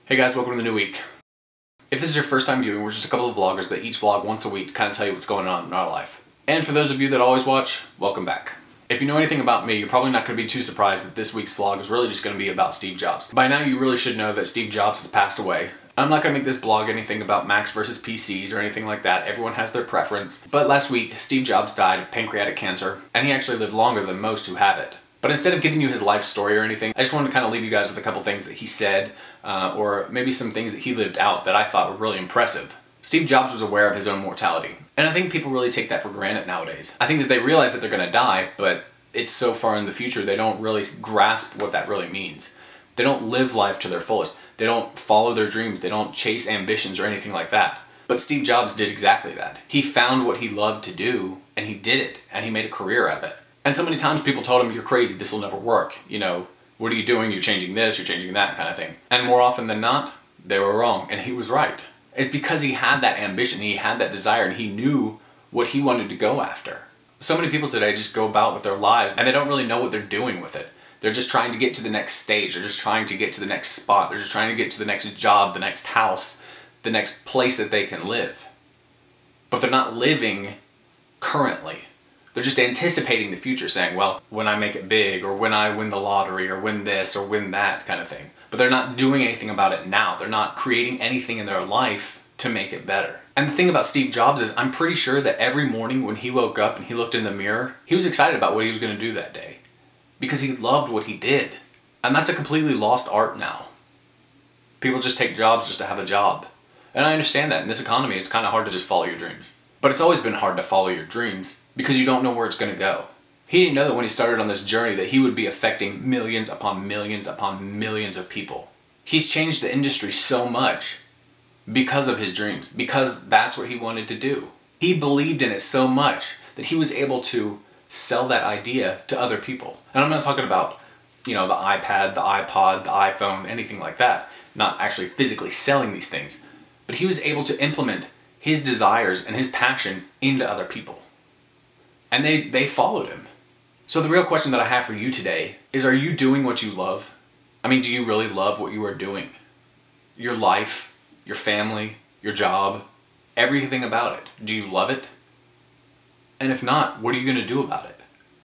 Hey guys, welcome to the new week. If this is your first time viewing, we're just a couple of vloggers that each vlog once a week to kind of tell you what's going on in our life. And for those of you that always watch, welcome back. If you know anything about me, you're probably not going to be too surprised that this week's vlog is really just going to be about Steve Jobs. By now you really should know that Steve Jobs has passed away. I'm not going to make this blog anything about Macs versus PCs or anything like that. Everyone has their preference. But last week, Steve Jobs died of pancreatic cancer, and he actually lived longer than most who have it. But instead of giving you his life story or anything, I just wanted to kind of leave you guys with a couple things that he said, or maybe some things that he lived out that I thought were really impressive. Steve Jobs was aware of his own mortality, and I think people really take that for granted nowadays. I think that they realize that they're going to die, but it's so far in the future they don't really grasp what that really means. They don't live life to their fullest. They don't follow their dreams. They don't chase ambitions or anything like that. But Steve Jobs did exactly that. He found what he loved to do, and he did it, and he made a career out of it. And so many times people told him, "You're crazy, this will never work. You know, what are you doing? You're changing this, you're changing that," kind of thing. And more often than not, they were wrong, and he was right. It's because he had that ambition, he had that desire, and he knew what he wanted to go after. So many people today just go about with their lives, and they don't really know what they're doing with it. They're just trying to get to the next stage, they're just trying to get to the next spot, they're just trying to get to the next job, the next house, the next place that they can live. But they're not living currently. They're just anticipating the future, saying, well, when I make it big, or when I win the lottery, or win this, or win that kind of thing. But they're not doing anything about it now. They're not creating anything in their life to make it better. And the thing about Steve Jobs is, I'm pretty sure that every morning when he woke up and he looked in the mirror, he was excited about what he was going to do that day. Because he loved what he did. And that's a completely lost art now. People just take jobs just to have a job. And I understand that in this economy, it's kind of hard to just follow your dreams. But it's always been hard to follow your dreams because you don't know where it's going to go. He didn't know that when he started on this journey that he would be affecting millions upon millions upon millions of people. He's changed the industry so much because of his dreams, because that's what he wanted to do. He believed in it so much that he was able to sell that idea to other people. And I'm not talking about, you know, the iPad, the iPod, the iPhone, anything like that. Not actually physically selling these things. But he was able to implement his desires and his passion into other people. And they followed him. So the real question that I have for you today is, are you doing what you love? I mean, do you really love what you are doing? Your life, your family, your job, everything about it. Do you love it? And if not, what are you going to do about it?